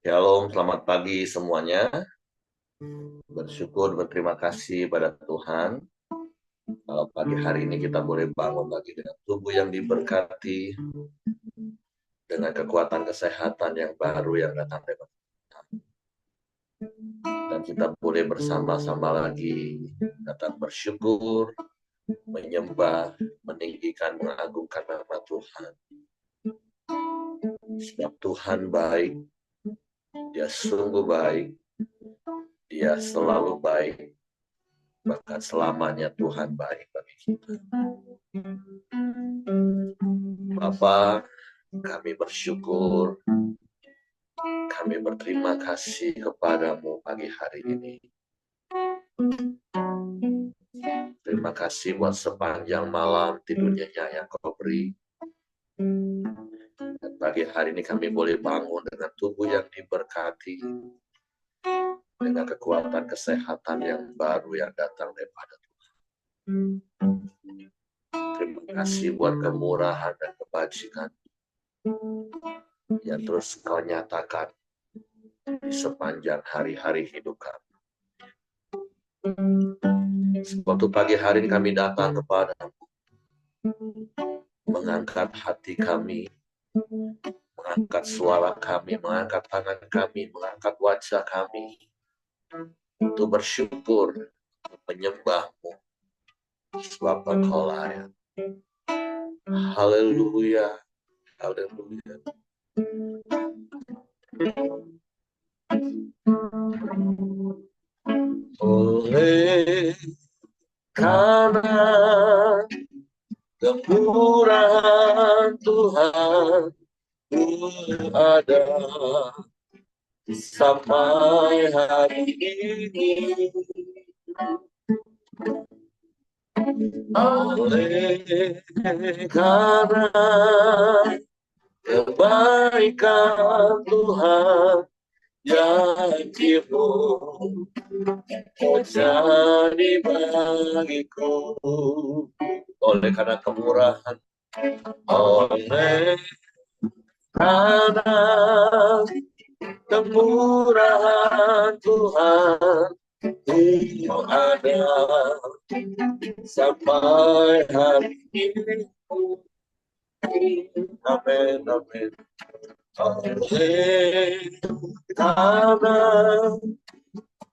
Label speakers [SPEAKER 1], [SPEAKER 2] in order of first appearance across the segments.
[SPEAKER 1] Shalom, selamat pagi semuanya. Bersyukur, berterima kasih pada Tuhan. Kalau pagi hari ini kita boleh bangun lagi dengan tubuh yang diberkati, dengan kekuatan kesehatan yang baru yang datang dari Tuhan. Dan kita boleh bersama-sama lagi datang bersyukur, menyembah, meninggikan, mengagungkan nama Tuhan. Sebab Tuhan baik, Dia sungguh baik, Dia selalu baik, bahkan selamanya Tuhan baik bagi kita. Bapa, kami bersyukur, kami berterima kasih kepadamu pagi hari ini. Terima kasih buat sepanjang malam tidurnya yang kau beri. Dan pagi hari ini kami boleh bangun dengan tubuh yang diberkati, dengan kekuatan kesehatan yang baru yang datang daripada Tuhan. Terima kasih buat kemurahan dan kebajikan yang terus kau nyatakan di sepanjang hari-hari hidup kami. Waktu pagi hari ini kami datang kepadamu, mengangkat hati kami, mengangkat suara kami, mengangkat tangan kami, mengangkat wajah kami, untuk bersyukur, menyembahmu, sebab Engkau layak. Haleluya, haleluya. Oleh karena kemurahan Tuhan ada sampai hari ini. Oleh karena kebaikan Tuhan janjimu terjadi bagiku. Oleh karena kemurahan, oleh karena kemurahan Tuhan itu ada sampai hari ini. Amin, amin. Oleh karena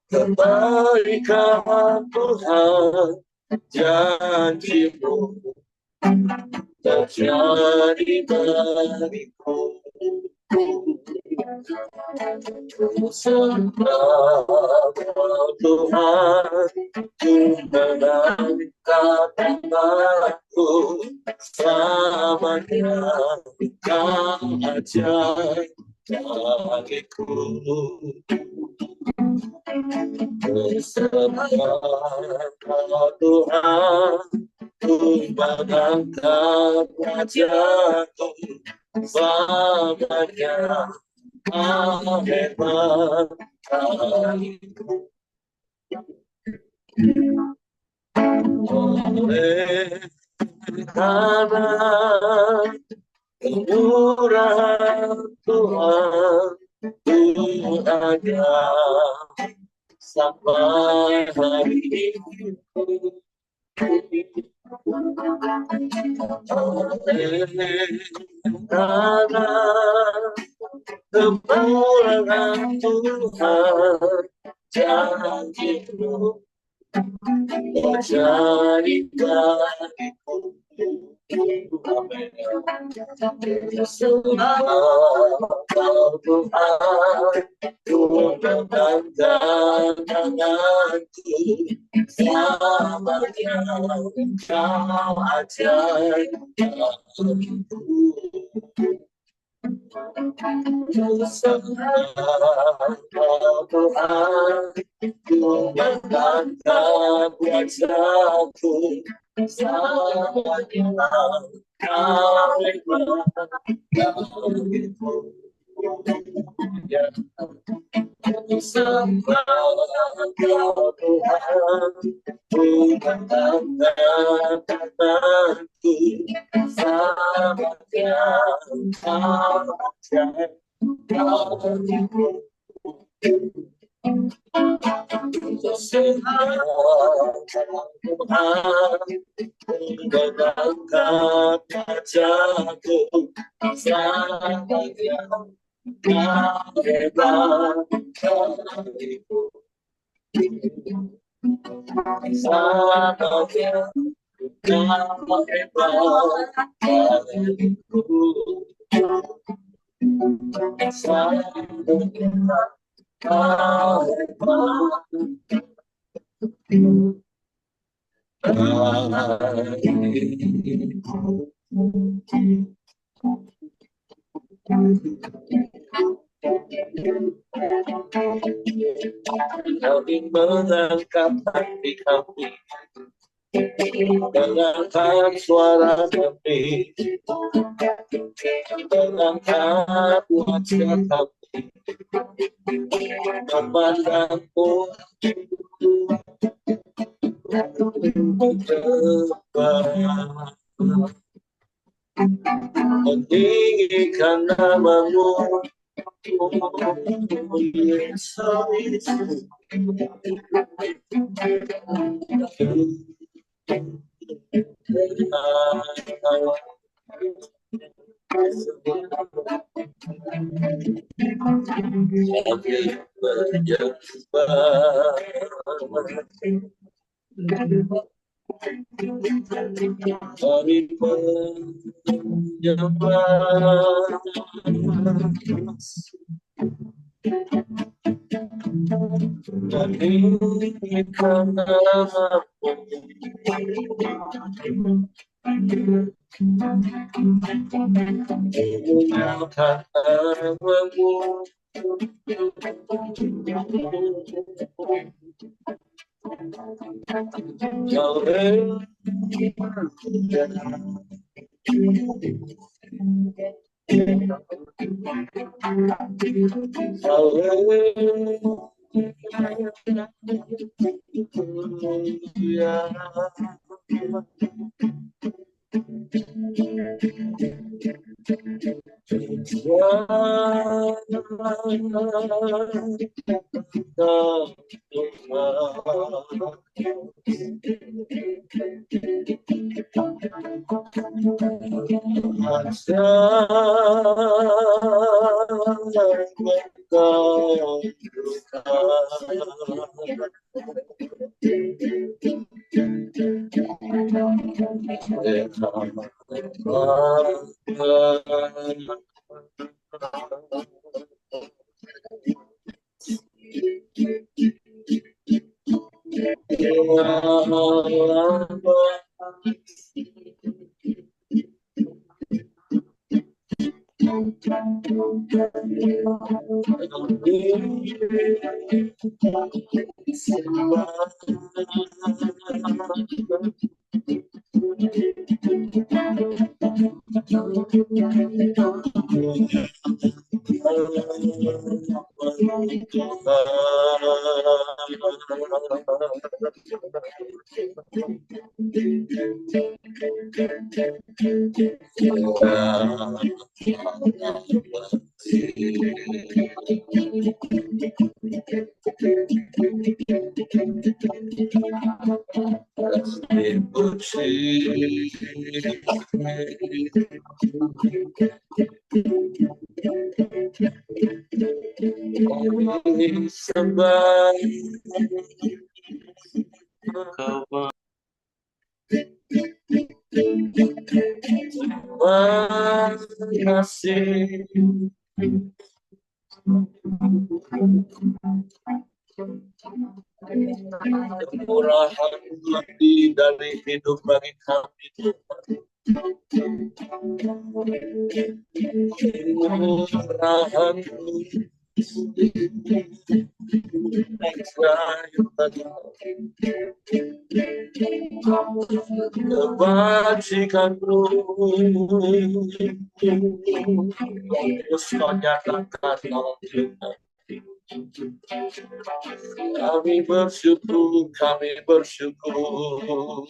[SPEAKER 1] kebaikan Tuhan janjimu terjadi bagiku. Sembah Tuhan, ku menangkap aku selamanya, kau ajaib bagiku. Sembah Tuhan, ku menangkap wajahku selamanya, kau hebat bagiku. Oleh karena kemurahan Tuhan itu ada sampai hari ini. Oleh karena kemurahan Tuhan janjimu terjadi bagiku. Sembah Tuhan, ku menangkan tanganku selamanya, kau ajaib bagiku. Sembah Tuhan, ku menangkan wajahku selamanya, kau hebat bagiku. Sembah Tuhan, ku menangkan tanganku selamanya, kau ajaib Kami mengangkat hati kami, mengangkat suara kami, mengangkat wajah kami, memandangmu meninggikan namamu, Yesus. Kami menyembah, kami meninggikan namamu, memuliakan namamu, kasih kemurahan lebih dari hidup bagi kami, kemurahan kebajikanmu terus kau nyatakan dalam hidup kami bersyukur, kami bersyukur.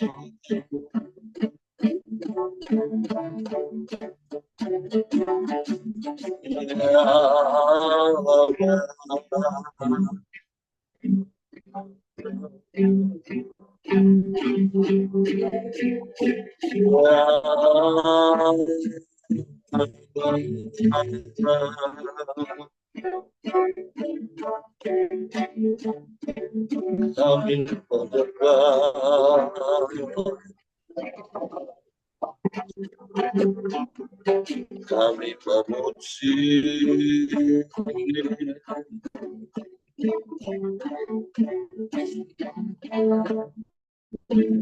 [SPEAKER 1] Kami memuji,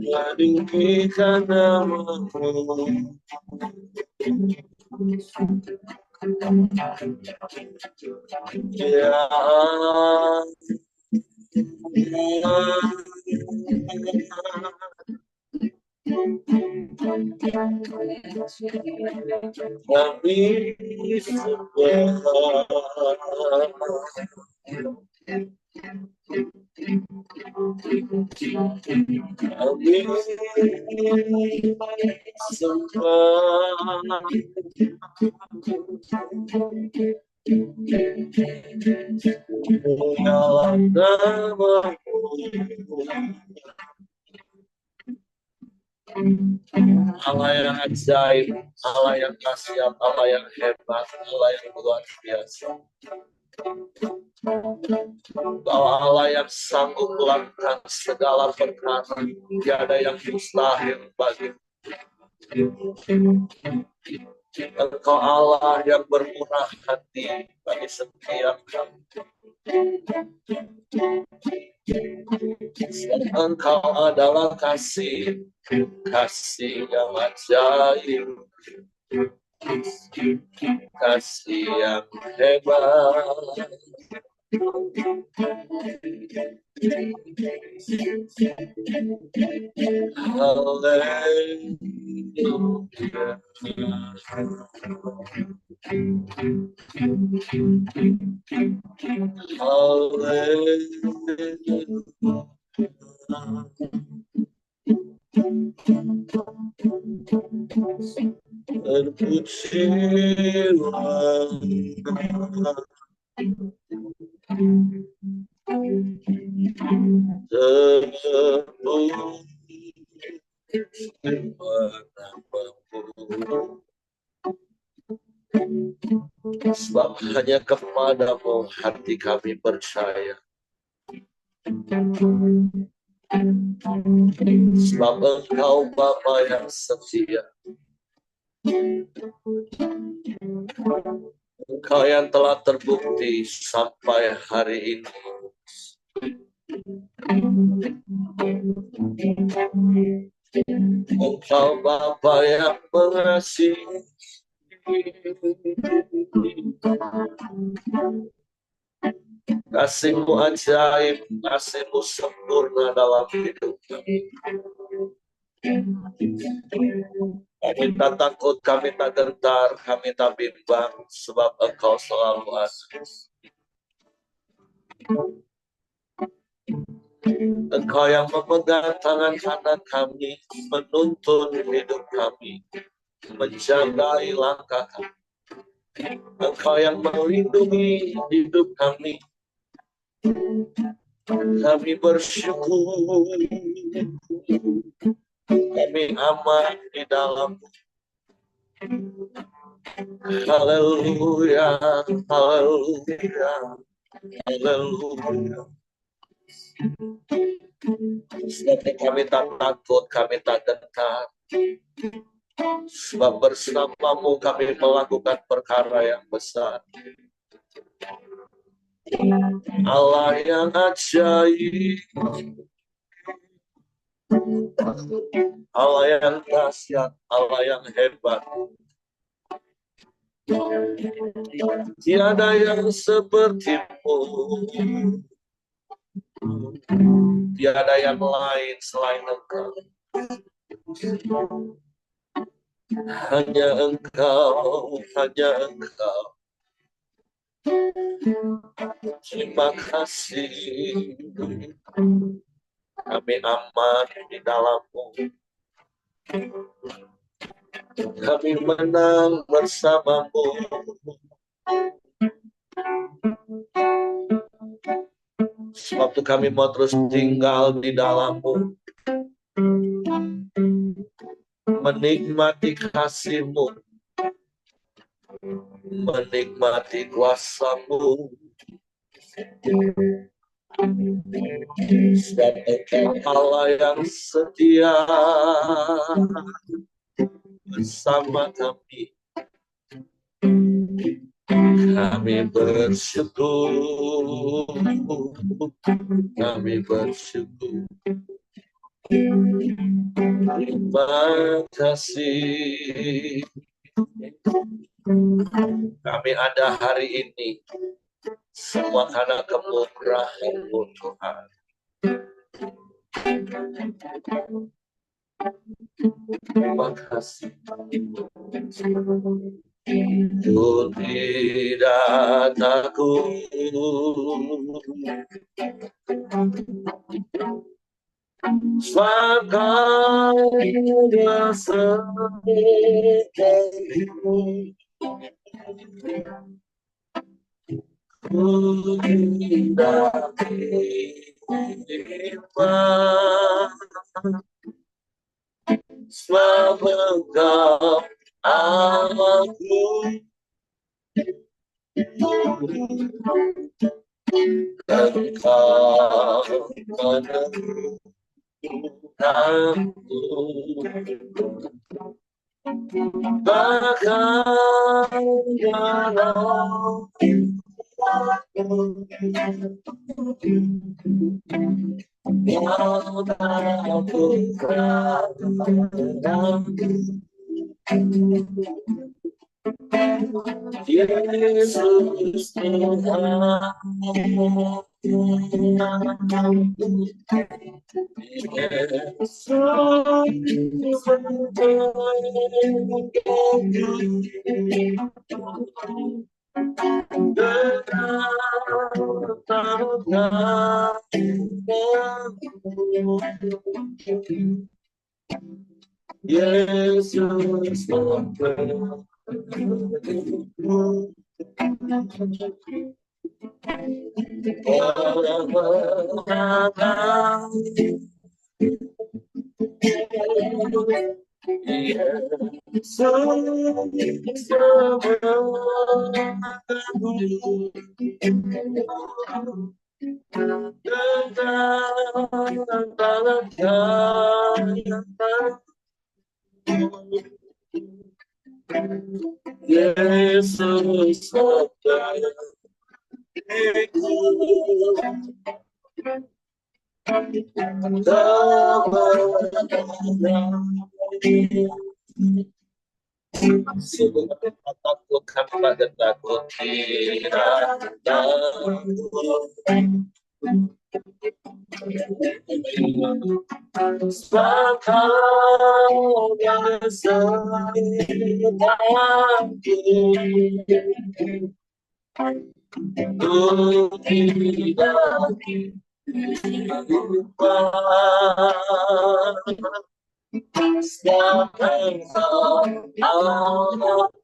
[SPEAKER 1] meninggikan nama-Mu. Ya kami sembah, kami sembah, nama-Mu. Allah yang ajaib, Allah yang dahsyat, Allah yang hebat, Allah yang luar biasa. Engkau Allah yang sanggup melakukan segala perkara, tiada yang mustahil bagi. Engkau Allah yang bermurah hati bagi setiap kami. Engkau adalah kasih, kasih yang ajaib, kasih yang hebat. Sebab hanya kepadamu hati kami percaya. Sebab Engkau Bapa yang setia. Engkau yang telah terbukti sampai hari ini. Engkau Bapa yang mengasihi. Kasih-Mu ajaib, kasih-Mu sempurna dalam hidup kami. Kami tak takut, kami tak gentar, kami tak bimbang, sebab Engkau selalu ada. Engkau yang memegang tangan kanan kami, menuntun hidup kami, menjagai langkah kami. Engkau yang melindungi hidup kami. Kami bersyukur. Kami aman di dalam. Haleluya, haleluya, haleluya. Sebab kami tak takut, kami tak gentar. Sebab bersama-Mu kami melakukan perkara yang besar. Allah yang ajaib, Allah yang dahsyat, Allah yang hebat. Tiada yang seperti-Mu, tiada yang lain selain Engkau. Hanya Engkau, hanya Engkau. Terima kasih. Kami aman di dalam-Mu. Kami menang bersamamu. Sebab itu kami mau terus tinggal di dalam-Mu, menikmati kasih-Mu, menikmati kuasa-Mu. Sebab Engkau Allah yang setia bersama kami. Kami bersyukur, kami bersyukur. Terima kasih. Kami ada hari ini semua karena kemurahan-Mu, Tuhan. Terima kasih. Ku tidak takut, sebab Kau bersamaku. Ku tidak bimbang, sebab Engkau aku. Engkau menemukanku, bahkan dalam Kau tak pernah. Yesus Tuhan, Yesus Tuhan. Yesus takut tidak sebab Kau bersamaku. Ku tidak bimbang, sebab Engkau Allahku.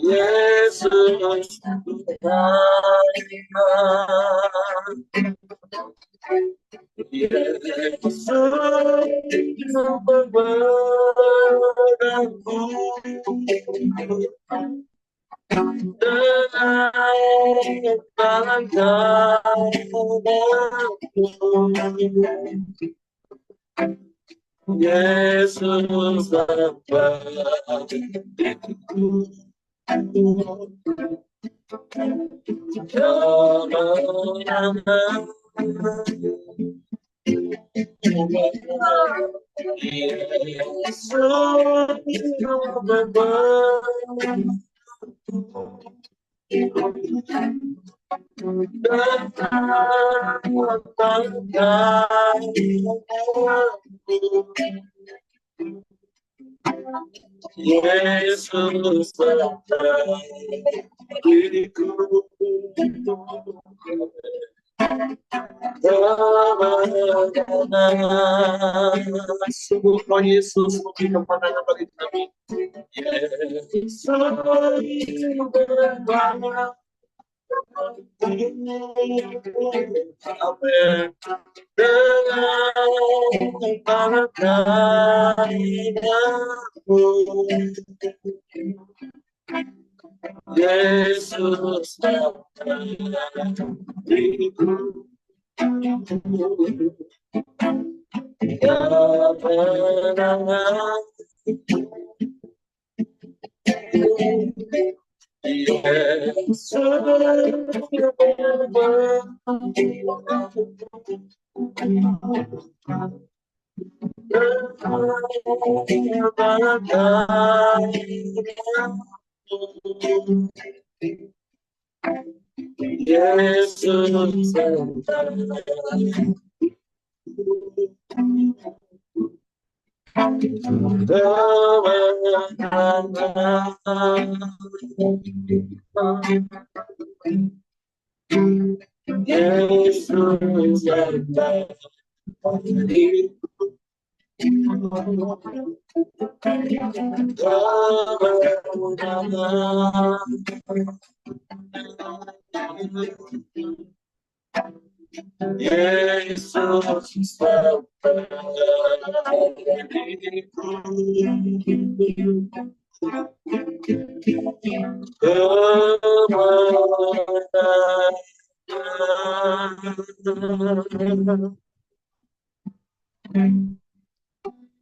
[SPEAKER 1] Yesus Tuhan, Yesus memberkati dengan tangan kananku. Yesus memberkatiku. Yesus diriku. Sungguh Roh Yesus memberi kemenangan bagi kami. Yesus berbanyak. Amin. Dengan tanganmu, Yesus diriku. Kemenangan Yesus Yesus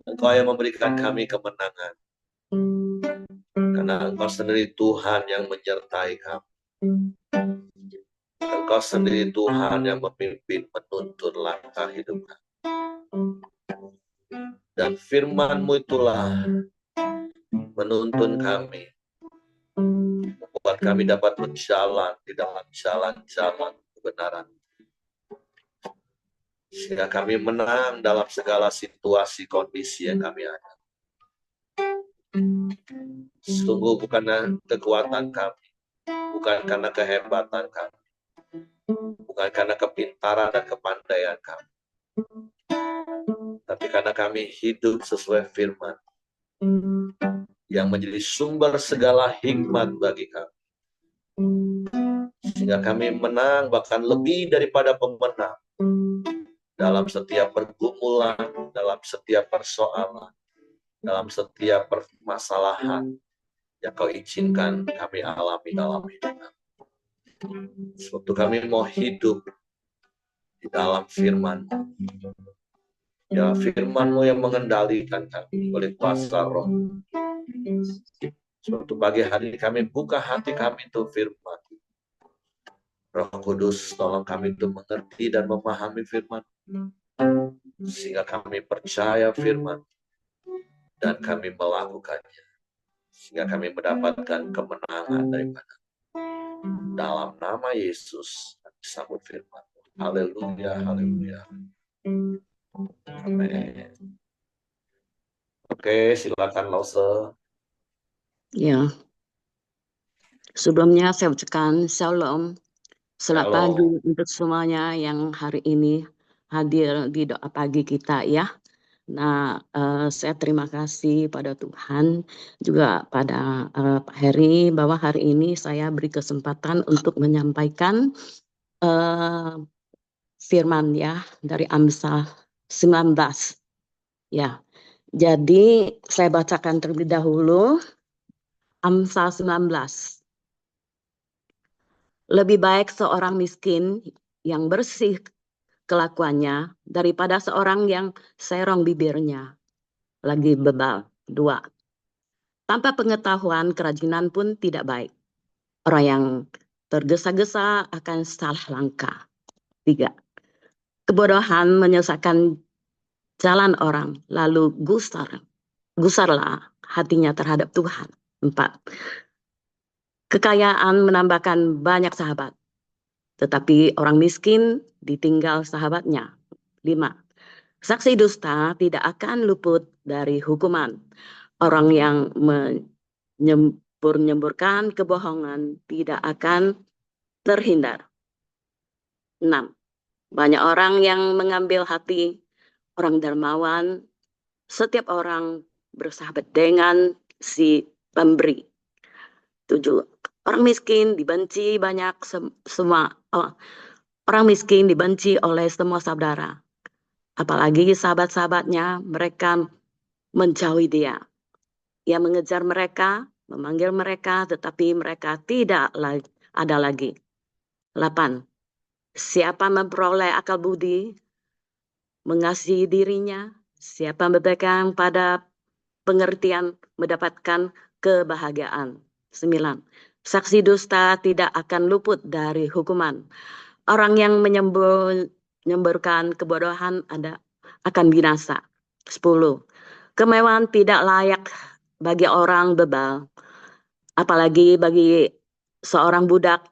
[SPEAKER 1] Engkau yang memberikan kami kemenangan, karena Engkau sendiri Tuhan yang menyertai kami. Engkau sendiri Tuhan yang memimpin, menuntun langkah hidup kami. Dan firman-Mu itulah menuntun kami, membuat kami dapat berjalan di dalam jalan-jalan kebenaran, sehingga kami menang dalam segala situasi kondisi yang kami ada. Sungguh bukan kekuatan kami, bukan karena kehebatan kami, bukan karena kepintaran dan kepandaian kami, tapi karena kami hidup sesuai firman yang menjadi sumber segala hikmat bagi kami, sehingga kami menang, bahkan lebih daripada pemenang dalam setiap pergumulan, dalam setiap persoalan, dalam setiap permasalahan yang Kau izinkan kami alami dalam hidup kami. Suatu kami mau hidup di dalam firman, ya firman-Mu yang mengendalikan kami oleh kuasa Roh. Suatu pagi hari kami buka hati kami untuk firman. Roh Kudus, tolong kami untuk mengerti dan memahami firman, sehingga kami percaya firman dan kami melakukannya, sehingga kami mendapatkan kemenangan daripada. Dalam nama Yesus, kami sambut firman. Haleluya, haleluya. Amin. Oke, silakan Lause.
[SPEAKER 2] Ya, sebelumnya saya ucapkan Shalom. Selamat pagi untuk semuanya yang hari ini hadir di doa pagi kita ya. Nah, saya terima kasih pada Tuhan, juga pada Pak Heri, bahwa hari ini saya beri kesempatan untuk menyampaikan firman ya dari Amsal 19. Ya, jadi saya bacakan terlebih dahulu Amsal 19. Lebih baik seorang miskin yang bersih kelakuannya daripada seorang yang serong bibirnya lagi bebal. 2. Tanpa pengetahuan kerajinan pun tidak baik. Orang yang tergesa-gesa akan salah langkah. 3. Kebodohan menyesatkan jalan orang, lalu gusarlah hatinya terhadap Tuhan. 4. Kekayaan menambahkan banyak sahabat, tetapi orang miskin ditinggal sahabatnya. 5. Saksi dusta tidak akan luput dari hukuman. Orang yang menyembur-nyemburkan kebohongan tidak akan terhindar. 6. Banyak orang yang mengambil hati orang dermawan. Setiap orang bersahabat dengan si pemberi. 7. Orang miskin dibenci orang miskin dibenci oleh semua saudara. Apalagi sahabat-sahabatnya, mereka menjauhi dia. Ia mengejar mereka, memanggil mereka, tetapi mereka tidak ada lagi. 8. Siapa memperoleh akal budi, mengasihi dirinya, siapa berpegang pada pengertian, mendapatkan kebahagiaan. 9. Saksi dusta tidak akan luput dari hukuman. Orang yang menyemburkan kebodohan akan binasa. 10. Kemewahan tidak layak bagi orang bebal, apalagi bagi seorang budak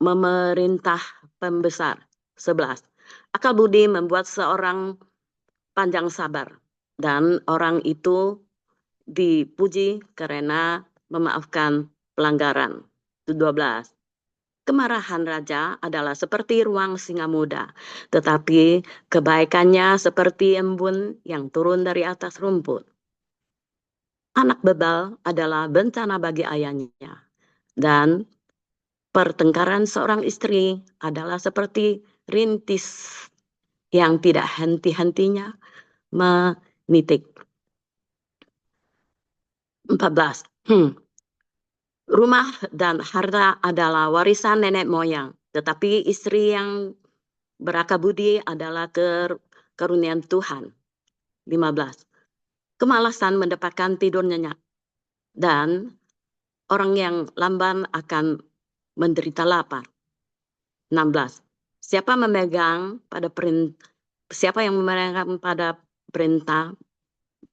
[SPEAKER 2] memerintah pembesar. 11. Akal budi membuat seorang panjang sabar, dan orang itu dipuji karena memaafkan pelanggaran. 12. Kemarahan raja adalah seperti ruang singa muda, tetapi kebaikannya seperti embun yang turun dari atas rumput. Anak bebal adalah bencana bagi ayahnya, dan pertengkaran seorang istri adalah seperti rintis yang tidak henti-hentinya menitik. 14. Rumah dan harta adalah warisan nenek moyang, tetapi istri yang berakal budi adalah kerunian Tuhan. 15. Kemalasan mendapatkan tidur nyenyak, dan orang yang lamban akan menderita lapar. 16. Siapa yang memegang pada perintah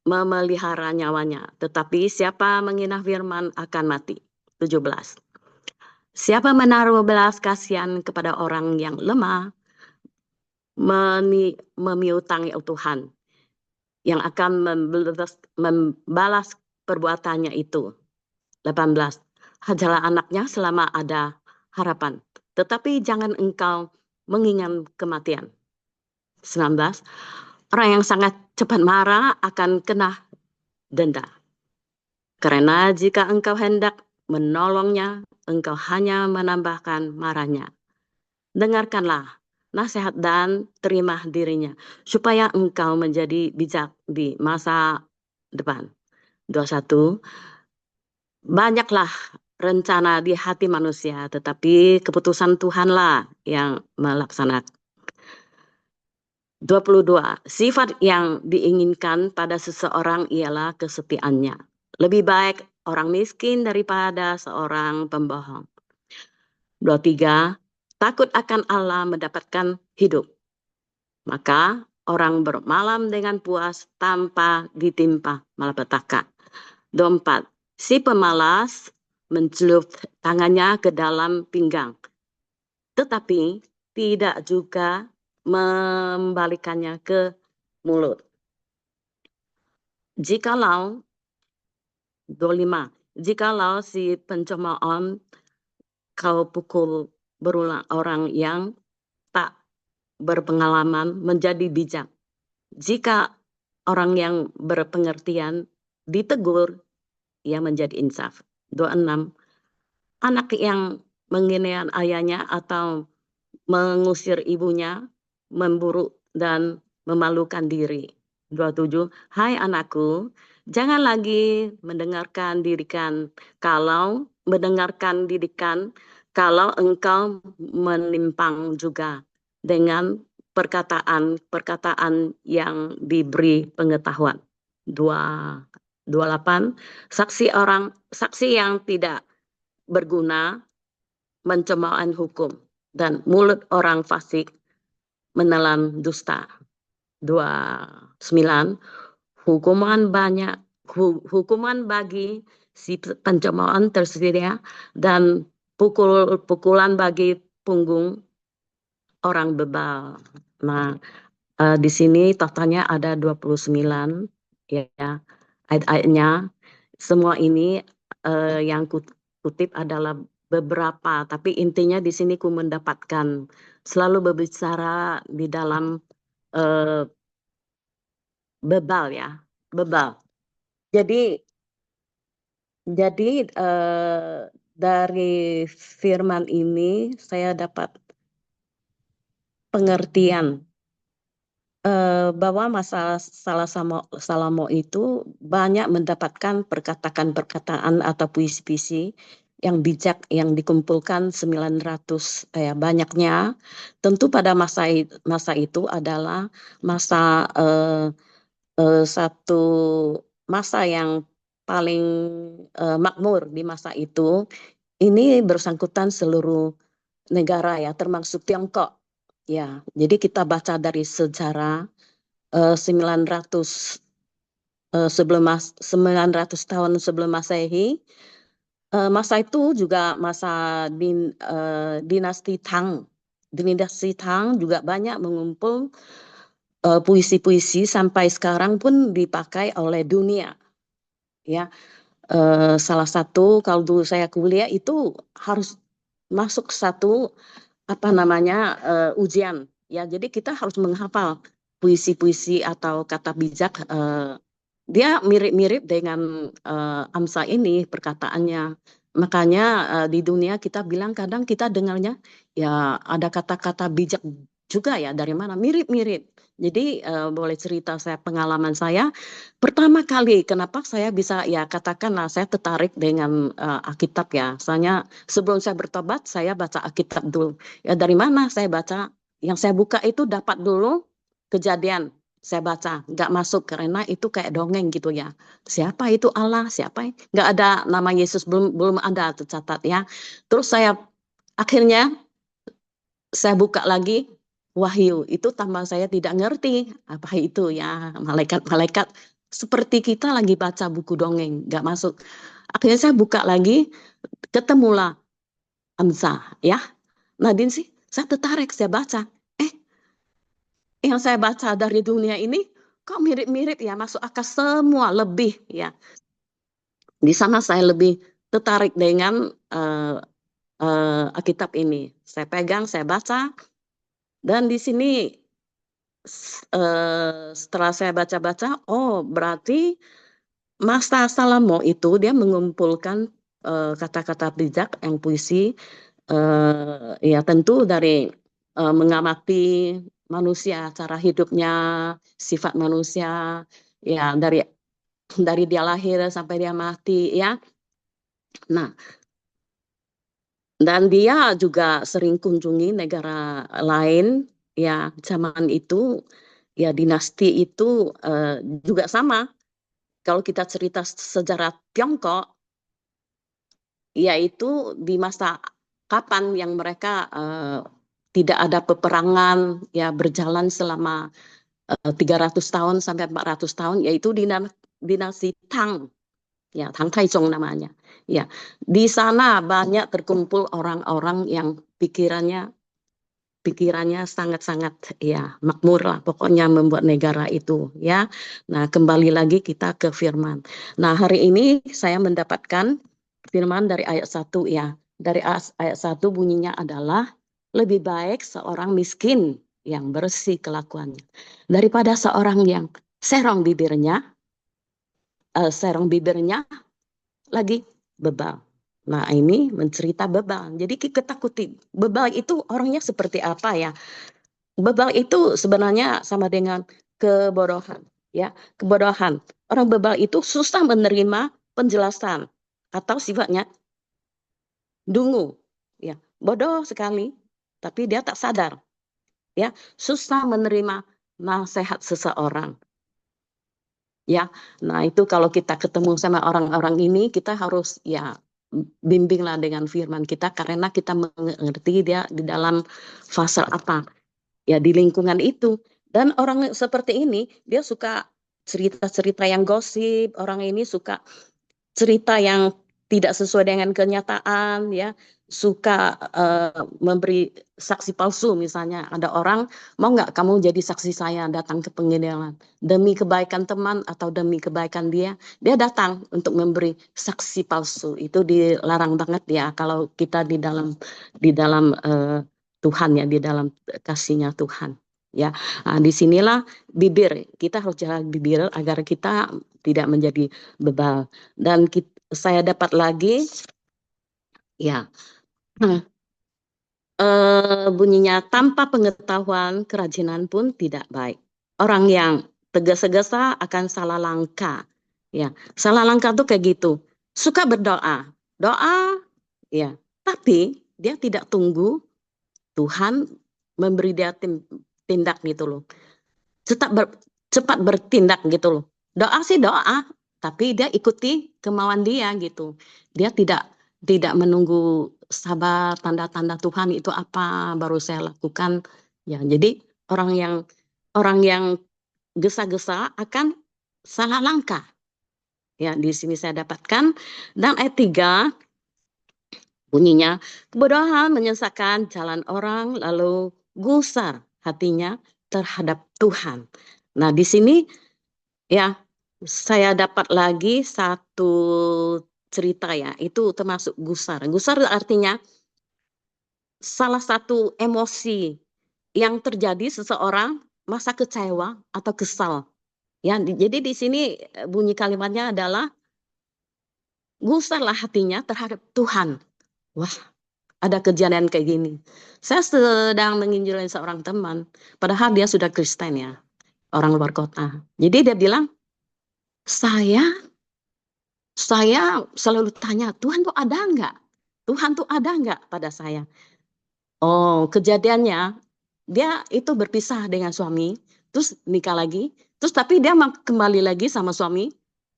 [SPEAKER 2] memelihara nyawanya, tetapi siapa menghina firman akan mati. 17. Siapa menaruh belas kasihan kepada orang yang lemah, memiutangi Tuhan yang akan membalas perbuatannya itu. 18. Hajarlah anaknya selama ada harapan, tetapi jangan engkau mengingat kematian. 19. Orang yang sangat cepat marah akan kena denda. Karena jika engkau hendak menolongnya, engkau hanya menambahkan marahnya. Dengarkanlah nasihat dan terima dirinya, supaya engkau menjadi bijak di masa depan. 21. Banyaklah rencana di hati manusia, tetapi keputusan Tuhanlah yang melaksanakan. 22. Sifat yang diinginkan pada seseorang ialah kesetiaannya. Lebih baik orang miskin daripada seorang pembohong. 23. Takut akan Allah mendapatkan hidup. Maka orang bermalam dengan puas tanpa ditimpa malapetaka. 24. Si pemalas mencelup tangannya ke dalam pinggang, tetapi tidak juga membalikannya ke mulut. Jikalau 25. Jikalau si pencemooh kau pukul berulang orang yang tak berpengalaman menjadi bijak. Jika orang yang berpengertian ditegur, ia menjadi insaf. 26. Anak yang menghina ayahnya atau mengusir ibunya, memburu dan memalukan diri. 27. Hai anakku, jangan lagi mendengarkan didikan kalau engkau menimpang juga dengan perkataan yang diberi pengetahuan. 28. Saksi yang tidak berguna mencemoohkan hukum, dan mulut orang fasik menelan dusta. 29, hukuman bagi si pencemoohan tersedia dan pukulan bagi punggung orang bebal. Nah, di sini totalnya ada 29 ya ayat-ayatnya. Semua ini yang kutip adalah beberapa, tapi intinya di sini ku mendapatkan selalu berbicara di dalam bebal ya, bebal. Jadi dari firman ini saya dapat pengertian bahwa masa Salomo itu banyak mendapatkan perkataan-perkataan atau puisi-puisi yang bijak yang dikumpulkan 900 banyaknya. Tentu pada masa itu adalah masa satu masa yang paling makmur di masa itu. Ini bersangkutan seluruh negara ya, termasuk Tiongkok. Ya, jadi kita baca dari sejarah 900 tahun sebelum Masehi. Masa itu juga masa dinasti Tang. Dinasti Tang juga banyak mengumpul puisi-puisi sampai sekarang pun dipakai oleh dunia. Ya, salah satu kalau dulu saya kuliah itu harus masuk satu ujian ya, jadi kita harus menghafal puisi-puisi atau kata bijak. Dia mirip-mirip dengan Amsa ini perkataannya, makanya di dunia kita bilang kadang kita dengarnya ya ada kata-kata bijak juga ya, dari mana mirip-mirip. Jadi boleh cerita saya pengalaman saya pertama kali kenapa saya bisa ya katakanlah saya tertarik dengan Alkitab ya, soalnya sebelum saya bertobat saya baca Alkitab dulu. Ya dari mana saya baca? Yang saya buka itu dapat dulu Kejadian. Saya baca, nggak masuk karena itu kayak dongeng gitu ya. Siapa itu Allah? Siapa? Nggak ada nama Yesus, belum ada tercatat ya. Terus akhirnya saya buka lagi Wahyu. Itu tambah saya tidak ngerti apa itu ya, malaikat-malaikat. Seperti kita lagi baca buku dongeng, nggak masuk. Akhirnya saya buka lagi, ketemulah Amsa ya. Nadine sih, saya tertarik, saya baca. Yang saya baca dari dunia ini, kok mirip-mirip ya, masuk akal semua, lebih ya. Di sana saya lebih tertarik dengan Alkitab ini. Saya pegang, saya baca, dan di sini setelah saya baca-baca, oh berarti masa Salomo itu dia mengumpulkan kata-kata bijak yang puisi, ya tentu dari mengamati manusia, cara hidupnya, sifat manusia, ya dari dia lahir sampai dia mati ya. Nah, dan dia juga sering kunjungi negara lain ya, zaman itu ya dinasti itu juga sama. Kalau kita cerita sejarah Tiongkok, yaitu di masa kapan yang mereka tidak ada peperangan ya, berjalan selama 300 tahun sampai 400 tahun, yaitu dinasti Tang ya, Tang Taizong namanya ya. Di sana banyak terkumpul orang-orang yang pikirannya sangat-sangat ya makmur lah, pokoknya membuat negara itu ya. Nah, kembali lagi kita ke firman. Nah, hari ini saya mendapatkan firman dari ayat 1 ya. Dari ayat 1 bunyinya adalah lebih baik seorang miskin yang bersih kelakuannya daripada seorang yang serong bibirnya lagi bebal. Nah, ini mencerita bebal. Jadi kita takuti bebal itu orangnya seperti apa ya? Bebal itu sebenarnya sama dengan kebodohan, ya. Kebodohan. Orang bebal itu susah menerima penjelasan atau sifatnya dungu, ya. Bodoh sekali, tapi dia tak sadar, ya. Susah menerima nasihat seseorang. Ya, nah itu kalau kita ketemu sama orang-orang ini, kita harus ya bimbinglah dengan firman kita, karena kita mengerti dia di dalam fase apa, ya di lingkungan itu. Dan orang seperti ini, dia suka cerita-cerita yang gosip, orang ini suka cerita yang tidak sesuai dengan kenyataan, ya, suka memberi saksi palsu. Misalnya ada orang, mau nggak kamu jadi saksi saya datang ke pengadilan demi kebaikan teman atau demi kebaikan dia datang untuk memberi saksi palsu. Itu dilarang banget ya kalau kita di dalam Tuhan, ya, di dalam kasihnya Tuhan, ya. Nah, disinilah bibir kita harus jaga bibir agar kita tidak menjadi bebal. Dan saya dapat lagi, ya, bunyinya, tanpa pengetahuan kerajinan pun tidak baik. Orang yang tergesa-gesa akan salah langkah. Ya, salah langkah tuh kayak gitu. Suka berdoa, doa, ya, tapi dia tidak tunggu Tuhan memberi dia tindak gitu loh. Cepat bertindak gitu loh. Doa sih doa, tapi dia ikuti kemauan dia gitu. Dia tidak menunggu sabar tanda-tanda Tuhan itu apa baru saya lakukan. Ya, jadi orang yang gesa-gesa akan salah langkah. Ya, di sini saya dapatkan. Dan ayat 3 bunyinya, kebodohan menyesatkan jalan orang, lalu gusar hatinya terhadap Tuhan. Nah, di sini, ya, saya dapat lagi satu cerita, ya, itu termasuk gusar. Gusar artinya salah satu emosi yang terjadi seseorang masa kecewa atau kesal. Ya, jadi di sini bunyi kalimatnya adalah gusarlah hatinya terhadap Tuhan. Wah, ada kejadian kayak gini. Saya sedang menginjilin seorang teman, padahal dia sudah Kristen, ya, orang luar kota. Jadi dia bilang, saya selalu tanya, Tuhan tuh ada enggak? Tuhan tuh ada enggak pada saya? Oh, kejadiannya, dia itu berpisah dengan suami, terus nikah lagi, terus tapi dia kembali lagi sama suami,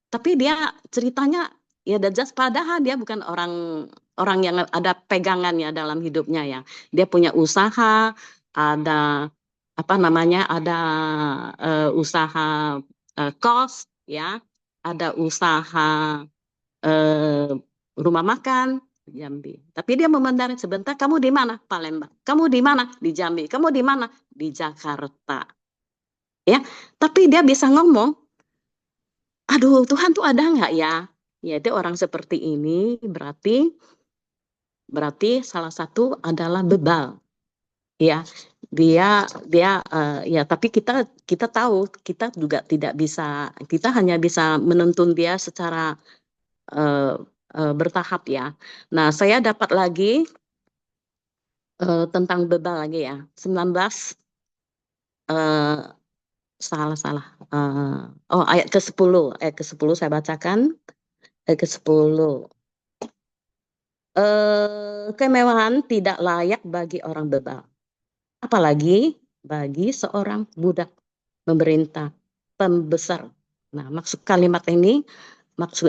[SPEAKER 2] tapi dia ceritanya, ya, padahal dia bukan orang orang yang ada pegangannya dalam hidupnya, ya. Dia punya usaha, ada apa namanya, ada usaha kos, ya, ada usaha rumah makan Jambi. Tapi dia memandang sebentar, kamu di mana? Palembang. Kamu di mana? Di Jambi. Kamu di mana? Di Jakarta. Ya, tapi dia bisa ngomong, aduh, Tuhan tuh ada nggak ya? Ya, itu orang seperti ini berarti salah satu adalah bebal. Ya, dia ya, tapi kita tahu kita juga tidak bisa, kita hanya bisa menuntun dia secara bertahap, ya. Nah, saya dapat lagi tentang bebal lagi, ya. 19 salah. Oh, ayat ke-10. Ayat ke-10 saya bacakan. Ayat ke-10. Kemewahan tidak layak bagi orang bebal, apalagi bagi seorang budak pemerintah, pembesar. Nah, maksud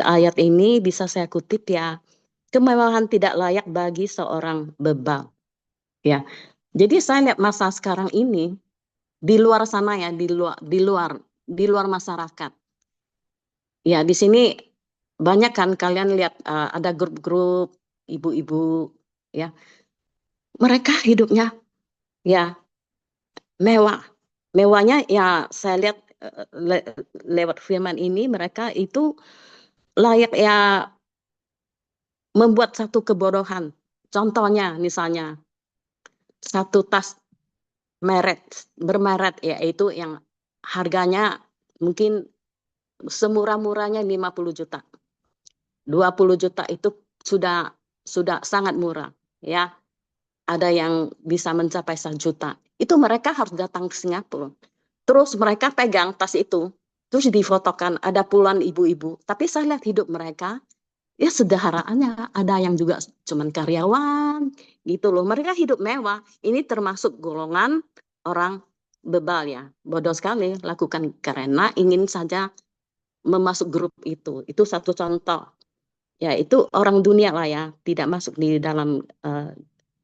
[SPEAKER 2] ayat ini bisa saya kutip, ya. Kemewahan tidak layak bagi seorang bebal. Ya. Jadi saya lihat masa sekarang ini di luar sana, ya, di luar masyarakat. Ya, di sini banyak kan kalian lihat ada grup-grup ibu-ibu, ya. Mereka hidupnya, ya, mewah. Mewahnya, ya, saya lihat lewat firman ini mereka itu layak, ya, membuat satu kebodohan. Contohnya misalnya satu tas bermeret, yaitu yang harganya mungkin semurah-murahnya 50 juta. 20 juta itu sudah sangat murah, ya. Ada yang bisa mencapai 1 juta. Itu mereka harus datang ke Singapura. Terus mereka pegang tas itu, terus difotokan, ada puluhan ibu-ibu. Tapi saya lihat hidup mereka, ya, sederhananya. Ada yang juga cuman karyawan, gitu loh. Mereka hidup mewah. Ini termasuk golongan orang bebal, ya. Bodoh sekali lakukan karena ingin saja memasuk grup itu. Itu satu contoh. Ya, itu orang dunia lah, ya, tidak masuk di dalam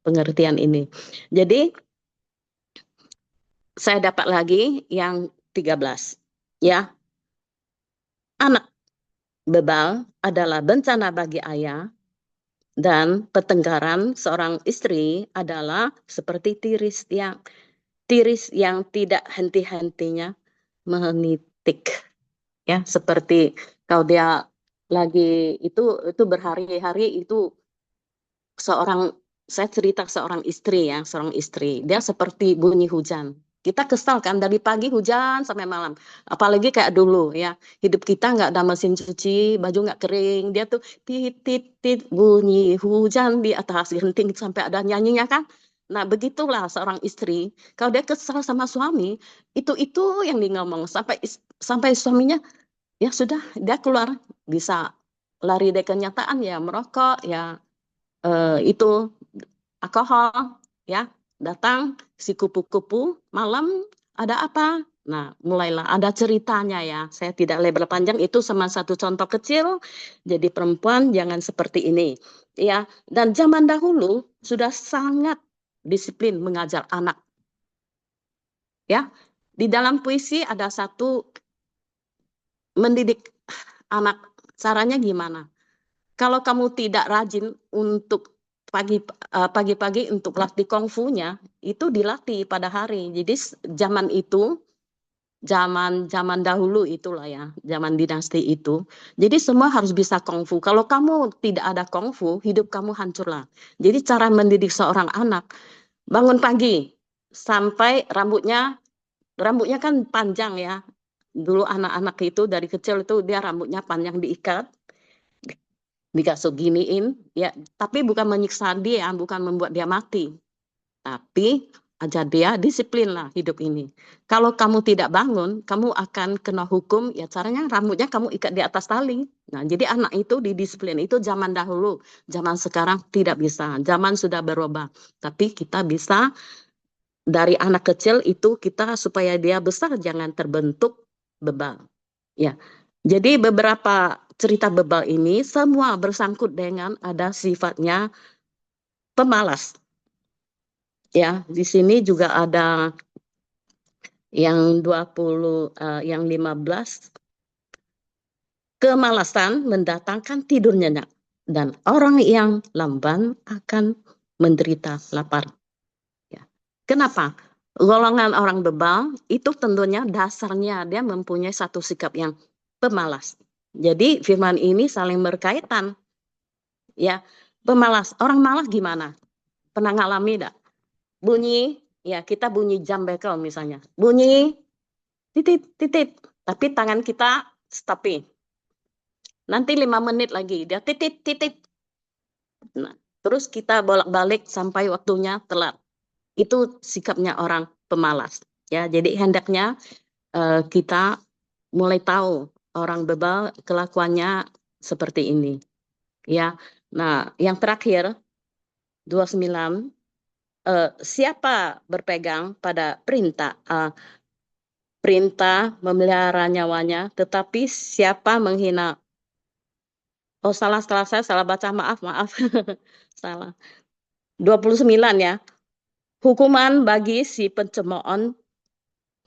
[SPEAKER 2] pengertian ini. Jadi saya dapat lagi yang 13. Ya, anak bebal adalah bencana bagi ayah, dan pertengkaran seorang istri adalah seperti tiris yang tidak henti-hentinya menitik. Ya, seperti kalau dia lagi itu berhari-hari itu seorang saya cerita seorang istri ya, seorang istri. Dia seperti bunyi hujan. Kita kesal kan dari pagi hujan sampai malam. Apalagi kayak dulu ya. Hidup kita nggak ada mesin cuci, baju nggak kering. Dia tuh tit bunyi hujan di atas genting sampai ada nyanyinya kan. Nah, begitulah seorang istri. Kalau dia kesal sama suami, itu yang dia ngomong sampai suaminya ya sudah dia keluar, bisa lari dari kenyataan ya merokok ya, itu alkohol ya, datang si kupu-kupu malam ada apa. Nah, mulailah ada ceritanya ya. Saya tidak lebar panjang, itu sama satu contoh kecil. Jadi perempuan jangan seperti ini ya. Dan zaman dahulu sudah sangat disiplin mengajar anak ya. Di dalam puisi ada satu mendidik anak, caranya gimana? Kalau kamu tidak rajin untuk pagi-pagi untuk latih kungfunya, itu dilatih pada hari. Jadi zaman itu, zaman dahulu itulah ya, zaman dinasti itu. Jadi semua harus bisa kungfu. Kalau kamu tidak ada kungfu, hidup kamu hancurlah. Jadi cara mendidik seorang anak, bangun pagi sampai rambutnya kan panjang ya. Dulu anak-anak itu dari kecil itu dia rambutnya panjang diikat, dikasih giniin ya, tapi bukan menyiksa dia, bukan membuat dia mati, tapi ajar dia disiplin lah hidup ini. Kalau kamu tidak bangun, kamu akan kena hukum ya, caranya rambutnya kamu ikat di atas tali. Nah, jadi anak itu didisiplin. Itu zaman dahulu. Zaman sekarang tidak bisa, zaman sudah berubah, tapi kita bisa dari anak kecil itu kita supaya dia besar jangan terbentuk bebal ya. Jadi beberapa cerita bebal ini semua bersangkut dengan ada sifatnya pemalas. Ya, di sini juga ada yang 20, yang 15, kemalasan mendatangkan tidur nyenyak dan orang yang lamban akan menderita lapar. Ya. Kenapa? Golongan orang bebal itu tentunya dasarnya dia mempunyai satu sikap yang pemalas. Jadi firman ini saling berkaitan. Ya, pemalas. Orang malas gimana? Pernah ngalami enggak? Bunyi, ya kita bunyi jam bekel misalnya. Bunyi, titit, tapi tangan kita stopin. Nanti 5 menit lagi, dia titit. Nah, terus kita bolak-balik sampai waktunya telat. Itu sikapnya orang pemalas. Ya, jadi hendaknya kita mulai tahu orang bebal kelakuannya seperti ini. Ya, nah yang terakhir 29, siapa berpegang pada perintah memelihara nyawanya, tetapi siapa menghina. Oh salah saya salah baca, maaf. Salah. 29 ya. Hukuman bagi si pencemooh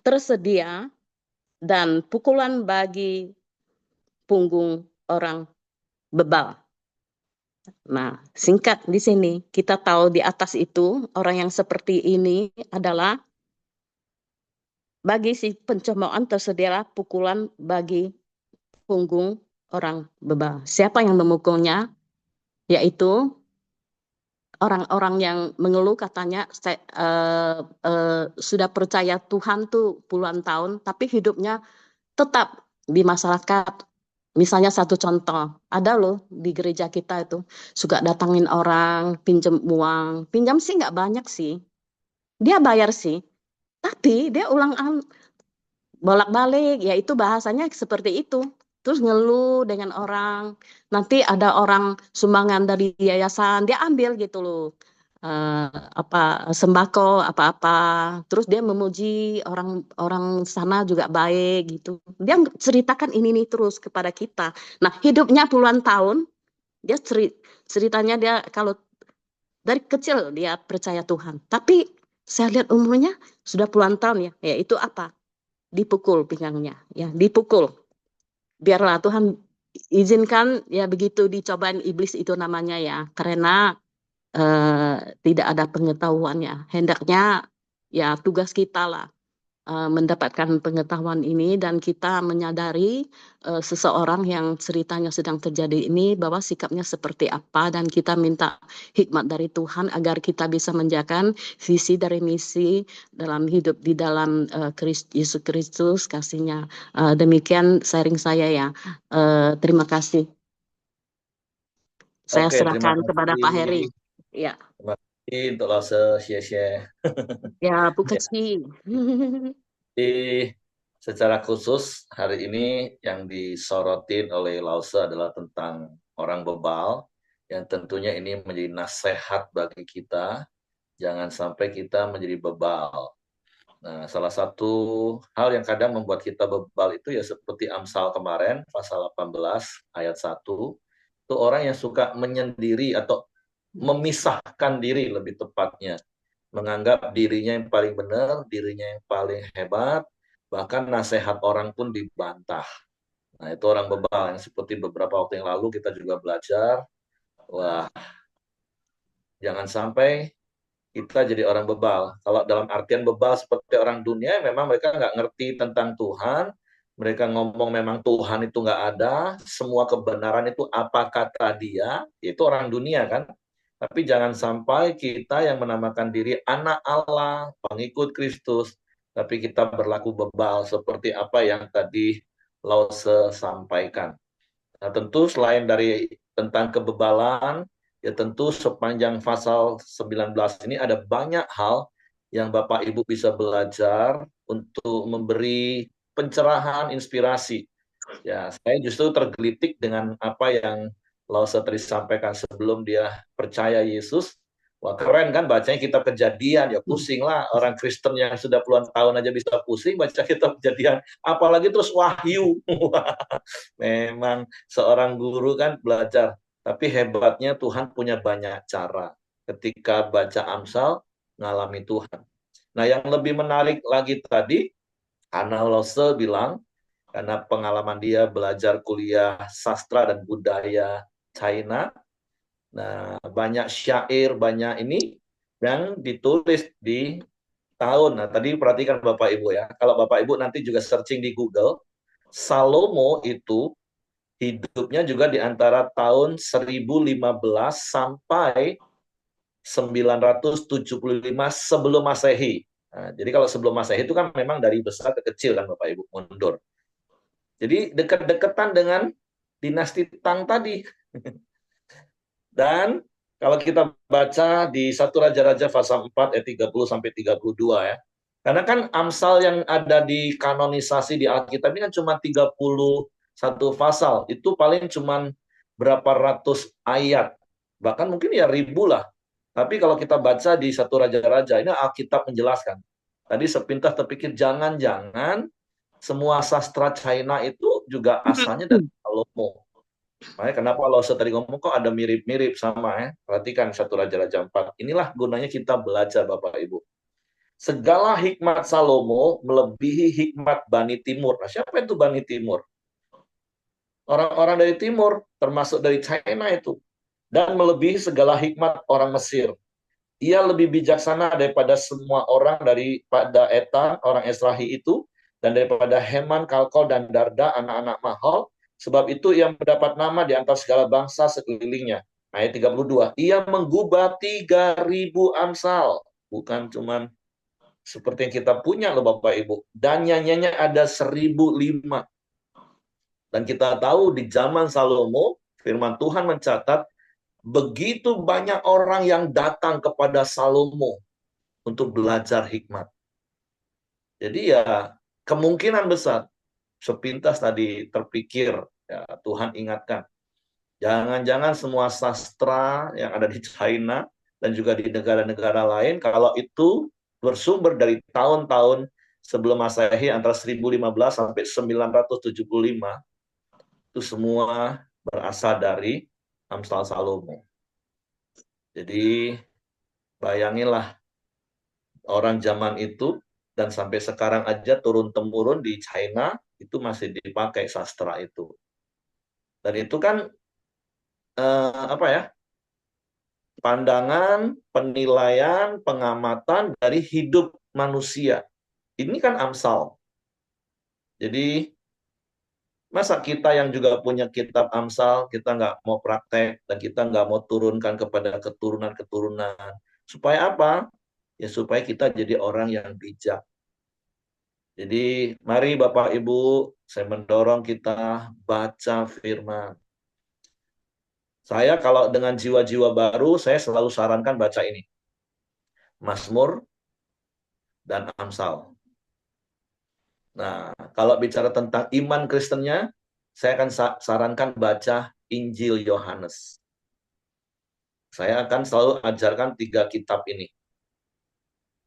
[SPEAKER 2] tersedia dan pukulan bagi punggung orang bebal. Nah, singkat di sini kita tahu di atas itu orang yang seperti ini adalah bagi si pencemoohan tersedialah pukulan bagi punggung orang bebal. Siapa yang memukulnya? Yaitu orang-orang yang mengeluh katanya sudah percaya Tuhan tuh puluhan tahun, tapi hidupnya tetap di masyarakat. Misalnya satu contoh, ada loh di gereja kita itu suka datangin orang, pinjam uang. Pinjam sih nggak banyak sih, dia bayar sih, tapi dia bolak-balik, ya itu bahasanya seperti itu. Terus ngeluh dengan orang, nanti ada orang sumbangan dari yayasan, dia ambil gitu loh. Sembako apa-apa, terus dia memuji orang sana juga baik gitu. Dia ceritakan ini nih terus kepada kita. Nah, hidupnya puluhan tahun, dia ceritanya dia kalau dari kecil dia percaya Tuhan, tapi saya lihat umurnya sudah puluhan tahun ya. Ya itu apa? Dipukul pinggangnya, ya dipukul. Biarlah Tuhan izinkan ya begitu dicobaan iblis itu namanya ya, karena tidak ada pengetahuannya. Hendaknya ya tugas kita lah mendapatkan pengetahuan ini dan kita menyadari seseorang yang ceritanya sedang terjadi ini bahwa sikapnya seperti apa dan kita minta hikmat dari Tuhan agar kita bisa menjaga visi dari misi dalam hidup di dalam Yesus Kristus kasihnya. Demikian sharing saya ya. Terima kasih. Saya
[SPEAKER 1] Oke, terima
[SPEAKER 2] serahkan kepada Pak Heri.
[SPEAKER 1] kasih.
[SPEAKER 2] Ya,
[SPEAKER 1] Terima kasih untuk Lause, share-share.
[SPEAKER 2] ya Bu
[SPEAKER 1] Ya,
[SPEAKER 2] Keci.
[SPEAKER 1] jadi secara khusus hari ini yang disorotin oleh Lause adalah tentang orang bebal, yang tentunya ini menjadi nasihat bagi kita, jangan sampai kita menjadi bebal. Nah, salah satu hal yang kadang membuat kita bebal itu ya seperti Amsal kemarin, pasal 18 ayat 1, itu orang yang suka menyendiri atau memisahkan diri lebih tepatnya. Menganggap dirinya yang paling benar, dirinya yang paling hebat, bahkan nasihat orang pun dibantah. Nah, itu orang bebal yang seperti beberapa waktu yang lalu kita juga belajar, wah, jangan sampai kita jadi orang bebal. Kalau dalam artian bebal seperti orang dunia, memang mereka nggak ngerti tentang Tuhan. Mereka ngomong memang Tuhan itu nggak ada, semua kebenaran itu apa kata dia, itu orang dunia kan. Tapi jangan sampai kita yang menamakan diri anak Allah, pengikut Kristus, tapi kita berlaku bebal seperti apa yang tadi Lause sampaikan. Nah, tentu selain dari tentang kebebalan, ya tentu sepanjang pasal 19 ini ada banyak hal yang Bapak Ibu bisa belajar untuk memberi pencerahan, inspirasi. Ya, saya justru tergelitik dengan apa yang Lause tadi sampaikan sebelum dia percaya Yesus. Wah, keren kan bacanya kita Kejadian, ya pusing lah orang Kristen yang sudah puluhan tahun aja bisa pusing baca kita Kejadian, apalagi terus Wahyu. Memang seorang guru kan belajar, tapi hebatnya Tuhan punya banyak cara. Ketika baca Amsal, ngalami Tuhan. Nah, yang lebih menarik lagi tadi, Anna Lose bilang, karena pengalaman dia belajar kuliah sastra dan budaya China, nah banyak syair, banyak ini yang ditulis di tahun. Nah, tadi perhatikan Bapak Ibu ya, kalau Bapak Ibu nanti juga searching di Google, Salomo itu hidupnya juga di antara tahun 1015 sampai 975 sebelum Masehi. Nah, jadi kalau sebelum Masehi itu kan memang dari besar ke kecil kan Bapak Ibu mundur. Jadi dekat-dekatan dengan dinasti Tang tadi. Dan kalau kita baca di 1 Raja-Raja pasal 4 ayat 30 sampai 32 ya. Karena kan Amsal yang ada di kanonisasi di Alkitab ini kan cuma 31 pasal. Itu paling cuma berapa ratus ayat. Bahkan mungkin ya ribu lah. Tapi kalau kita baca di 1 Raja-Raja, ini Alkitab menjelaskan. Tadi sepintas terpikir, jangan-jangan semua sastra China itu juga asalnya dari Salomo. Makanya kenapa Allah tadi ngomong kok ada mirip-mirip sama ya. Perhatikan 1 Raja-Raja 4. Inilah gunanya kita belajar Bapak Ibu. Segala hikmat Salomo melebihi hikmat Bani Timur. Nah, siapa itu Bani Timur? Orang-orang dari Timur, termasuk dari China itu. Dan melebihi segala hikmat orang Mesir. Ia lebih bijaksana daripada semua orang daripada Etan, orang Esrahi itu, dan daripada Heman, Kalkol, dan Darda, anak-anak Mahol. Sebab itu ia mendapat nama di antara segala bangsa sekelilingnya. Ayat 32. Ia menggubah 3.000 amsal. Bukan cuman seperti yang kita punya loh Bapak Ibu. Dan nyanyiannya ada 1.005. Dan kita tahu di zaman Salomo, firman Tuhan mencatat, begitu banyak orang yang datang kepada Salomo untuk belajar hikmat. Jadi ya kemungkinan besar sepintas tadi terpikir, ya, Tuhan ingatkan. Jangan-jangan semua sastra yang ada di China dan juga di negara-negara lain, kalau itu bersumber dari tahun-tahun sebelum Masehi antara 1015 sampai 975, itu semua berasal dari Amsal Salomo. Jadi bayanginlah orang zaman itu, dan sampai sekarang aja turun-temurun di China itu masih dipakai sastra itu. Dan itu kan apa ya? Pandangan, penilaian, pengamatan dari hidup manusia. Ini kan Amsal. Jadi masa kita yang juga punya kitab Amsal, kita nggak mau praktek, dan kita nggak mau turunkan kepada keturunan-keturunan. Supaya apa? Ya supaya kita jadi orang yang bijak. Jadi mari Bapak Ibu, saya mendorong kita baca firman. Saya kalau dengan jiwa-jiwa baru, saya selalu sarankan baca ini. Mazmur dan Amsal. Nah, kalau bicara tentang iman Kristennya, saya akan sarankan baca Injil Yohanes. Saya akan selalu ajarkan 3 kitab ini.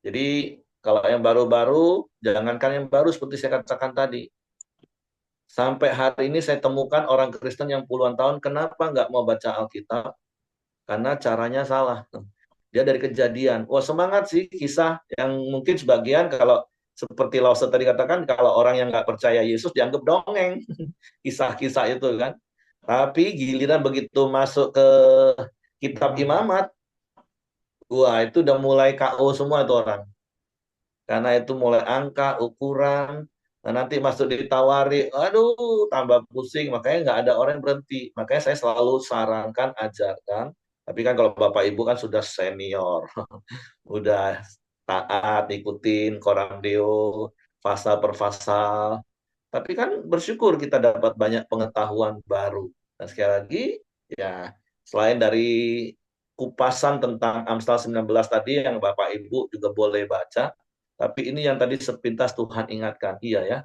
[SPEAKER 1] Jadi, kalau yang baru-baru, jangankan yang baru seperti saya katakan tadi. Sampai hari ini saya temukan orang Kristen yang puluhan tahun, kenapa nggak mau baca Alkitab? Karena caranya salah. Dia dari kejadian. Wah, semangat sih kisah yang mungkin sebagian kalau seperti Lause tadi katakan, kalau orang yang nggak percaya Yesus dianggap dongeng. Kisah-kisah itu kan. Tapi giliran begitu masuk ke kitab imamat, wah itu udah mulai KO semua itu orang. Karena itu mulai angka, ukuran, nah nanti masuk ditawari, aduh tambah pusing, makanya nggak ada orang yang berhenti. Makanya saya selalu sarankan, ajarkan, tapi kan kalau Bapak Ibu kan sudah senior, udah taat, ikutin koram Deo, pasal per pasal. Tapi kan bersyukur kita dapat banyak pengetahuan baru. Dan sekali lagi, ya selain dari kupasan tentang Amsal 19 tadi yang Bapak Ibu juga boleh baca, tapi ini yang tadi sepintas Tuhan ingatkan. Iya ya,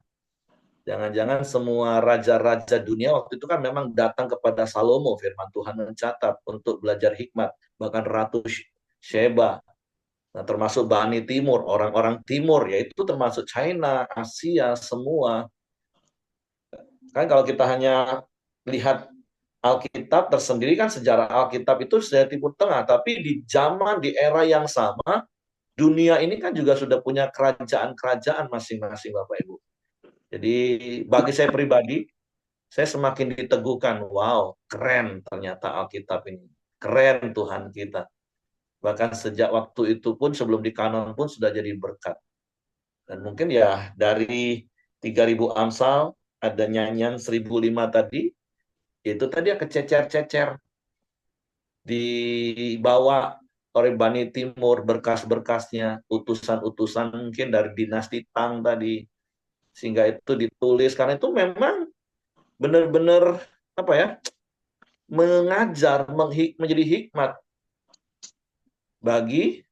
[SPEAKER 1] jangan-jangan semua raja-raja dunia waktu itu kan memang datang kepada Salomo, firman Tuhan mencatat, untuk belajar hikmat. Bahkan Ratu Sheba, nah, termasuk Bani Timur, orang-orang Timur, yaitu termasuk China, Asia, semua. Kan kalau kita hanya lihat Alkitab tersendiri, kan sejarah Alkitab itu sudah Timur Tengah, tapi di zaman, di era yang sama, dunia ini kan juga sudah punya kerajaan-kerajaan masing-masing, Bapak Ibu. Jadi bagi saya pribadi, saya semakin diteguhkan, wow, keren ternyata Alkitab ini. Keren Tuhan kita. Bahkan sejak waktu itu pun, sebelum di kanon pun sudah jadi berkat. Dan mungkin ya dari 3.000 Amsal, ada nyanyian 1.005 tadi, itu tadi ya kececer-cecer, dibawa oleh Bani Timur, berkas-berkasnya, utusan-utusan mungkin dari dinasti Tang tadi, sehingga itu ditulis, karena itu memang benar-benar apa ya, mengajar, menjadi hikmat bagi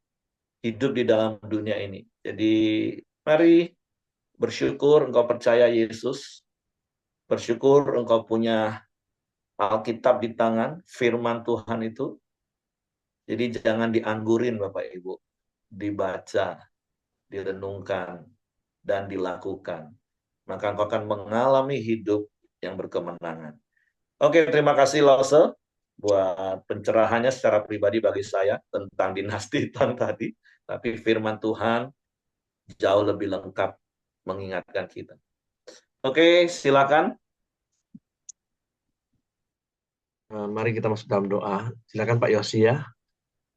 [SPEAKER 1] hidup di dalam dunia ini. Jadi mari bersyukur engkau percaya Yesus, bersyukur engkau punya Alkitab di tangan, firman Tuhan itu. Jadi jangan dianggurin Bapak Ibu, dibaca, direnungkan, dan dilakukan. Maka engkau akan mengalami hidup yang berkemenangan. Oke, terima kasih Lause buat pencerahannya secara pribadi bagi saya tentang dinasti Tang tadi. Tapi firman Tuhan jauh lebih lengkap mengingatkan kita. Oke, silakan.
[SPEAKER 3] Mari kita masuk dalam doa. Silakan Pak Yosi ya.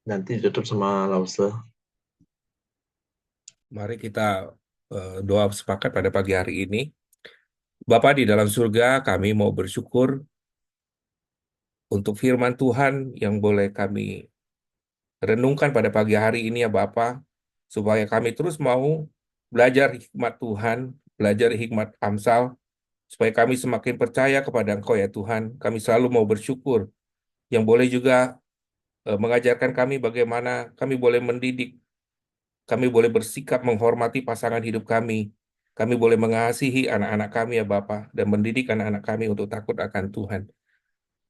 [SPEAKER 3] Nanti ditutup sama Lause.
[SPEAKER 4] Mari kita doa sepakat pada pagi hari ini. Bapa di dalam surga, kami mau bersyukur untuk firman Tuhan yang boleh kami renungkan pada pagi hari ini ya Bapa, supaya kami terus mau belajar hikmat Tuhan, belajar hikmat Amsal, supaya kami semakin percaya kepada Engkau ya Tuhan. Kami selalu mau bersyukur yang boleh juga mengajarkan kami bagaimana kami boleh mendidik, kami boleh bersikap menghormati pasangan hidup kami. Kami boleh mengasihi anak-anak kami ya Bapa dan mendidik anak-anak kami untuk takut akan Tuhan.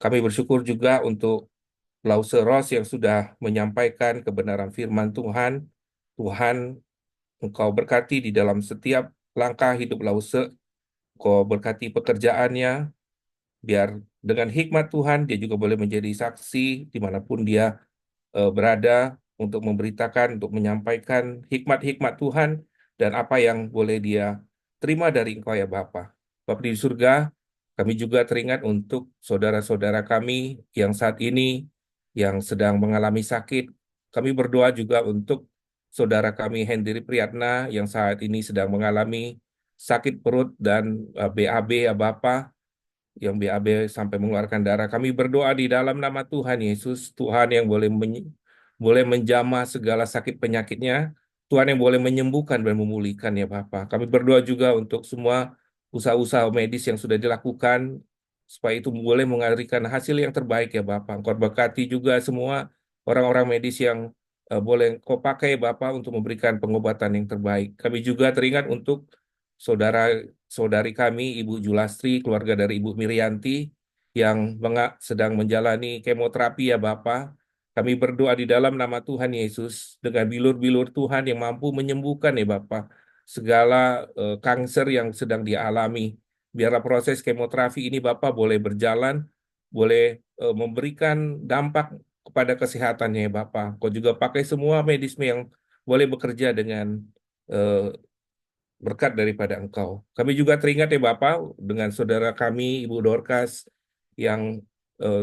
[SPEAKER 4] Kami bersyukur juga untuk Lause Ross yang sudah menyampaikan kebenaran firman Tuhan. Tuhan, Engkau berkati di dalam setiap langkah hidup Lause. Engkau berkati pekerjaannya, biar dengan hikmat Tuhan dia juga boleh menjadi saksi dimanapun dia berada untuk memberitakan, untuk menyampaikan hikmat-hikmat Tuhan dan apa yang boleh dia terima dari Engkau ya Bapa. Bapa di surga, kami juga teringat untuk saudara-saudara kami yang saat ini yang sedang mengalami sakit. Kami berdoa juga untuk saudara kami Hendri Priyatna yang saat ini sedang mengalami sakit perut dan BAB ya Bapa, yang BAB sampai mengeluarkan darah. Kami berdoa di dalam nama Tuhan Yesus, Tuhan yang boleh menjamah segala sakit penyakitnya, Tuhan yang boleh menyembuhkan dan memulihkan ya Bapa. Kami berdoa juga untuk semua usaha-usaha medis yang sudah dilakukan, supaya itu boleh menghasilkan hasil yang terbaik ya Bapa. Engkau berkati juga semua orang-orang medis yang boleh Engkau pakai Bapa untuk memberikan pengobatan yang terbaik. Kami juga teringat untuk saudari kami, Ibu Julastri, keluarga dari Ibu Mirianti, yang sedang menjalani kemoterapi ya Bapa. Kami berdoa di dalam nama Tuhan Yesus, dengan bilur-bilur Tuhan yang mampu menyembuhkan ya Bapa, segala kanker yang sedang dialami. Biarlah proses kemoterapi ini Bapa boleh berjalan, boleh memberikan dampak kepada kesehatannya ya Bapa. Kau juga pakai semua medisme yang boleh bekerja dengan berkat daripada Engkau. Kami juga teringat ya Bapak dengan saudara kami Ibu Dorcas yang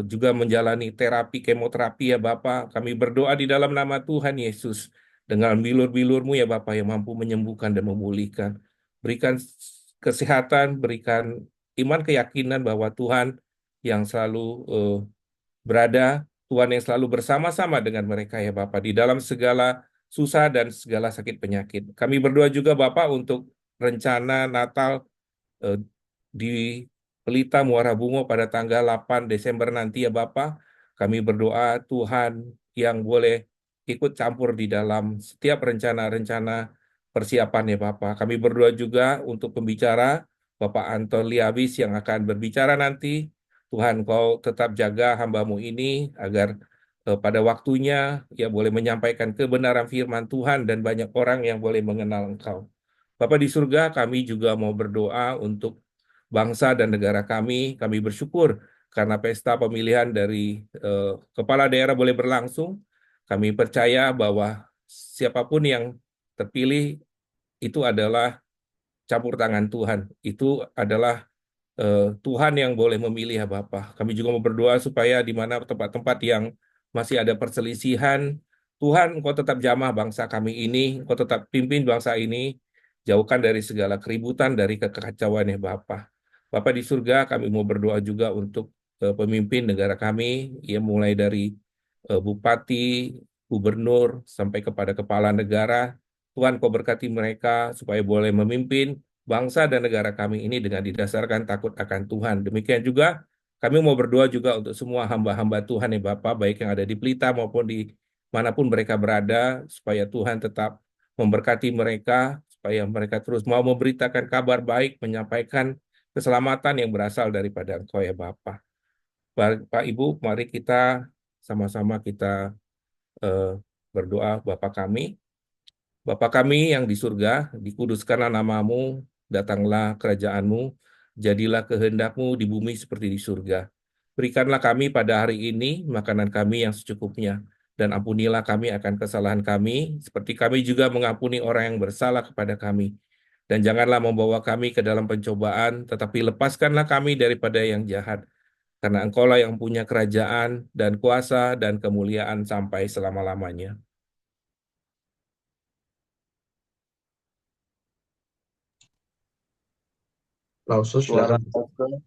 [SPEAKER 4] juga menjalani terapi kemoterapi ya Bapak. Kami berdoa di dalam nama Tuhan Yesus dengan bilur-bilur-Mu ya Bapak yang mampu menyembuhkan dan memulihkan. Berikan kesehatan, berikan iman keyakinan bahwa Tuhan yang selalu berada, Tuhan yang selalu bersama-sama dengan mereka ya Bapak di dalam segala susah dan segala sakit penyakit. Kami berdoa juga Bapak untuk rencana Natal di Pelita Muara Bungo pada tanggal 8 Desember nanti ya Bapak. Kami berdoa Tuhan yang boleh ikut campur di dalam setiap rencana-rencana persiapan ya Bapak. Kami berdoa juga untuk pembicara Bapak Anton Liawis yang akan berbicara nanti. Tuhan, Kau tetap jaga hamba-Mu ini agar pada waktunya ya boleh menyampaikan kebenaran firman Tuhan dan banyak orang yang boleh mengenal Engkau. Bapa di surga, kami juga mau berdoa untuk bangsa dan negara kami. Kami bersyukur karena pesta pemilihan dari kepala daerah boleh berlangsung. Kami percaya bahwa siapapun yang terpilih itu adalah campur tangan Tuhan. Itu adalah Tuhan yang boleh memilih ya Bapak. Kami juga mau berdoa supaya di mana tempat-tempat yang masih ada perselisihan, Tuhan Engkau tetap jamah bangsa kami ini, Engkau tetap pimpin bangsa ini, jauhkan dari segala keributan, dari kekacauan ya Bapak. Bapak di surga, kami mau berdoa juga untuk pemimpin negara kami, ya mulai dari bupati, gubernur, sampai kepada kepala negara. Tuhan Kau berkati mereka supaya boleh memimpin bangsa dan negara kami ini dengan didasarkan takut akan Tuhan. Demikian juga kami mau berdoa juga untuk semua hamba-hamba Tuhan ya Bapak, baik yang ada di Pelita maupun di manapun mereka berada, supaya Tuhan tetap memberkati mereka, supaya mereka terus mau memberitakan kabar baik, menyampaikan keselamatan yang berasal daripada Engkau ya Bapak. Pak Ibu, mari kita sama-sama kita berdoa Bapa kami. Bapa kami yang di surga, dikuduskanlah namamu, datanglah kerajaan-Mu, jadilah kehendak-Mu di bumi seperti di surga. Berikanlah kami pada hari ini makanan kami yang secukupnya, dan ampunilah kami akan kesalahan kami, seperti kami juga mengampuni orang yang bersalah kepada kami. Dan janganlah membawa kami ke dalam pencobaan, tetapi lepaskanlah kami daripada yang jahat. Karena Engkaulah yang punya kerajaan dan kuasa dan kemuliaan sampai selama-lamanya.
[SPEAKER 3] Lausus,
[SPEAKER 1] Suara
[SPEAKER 3] silakan.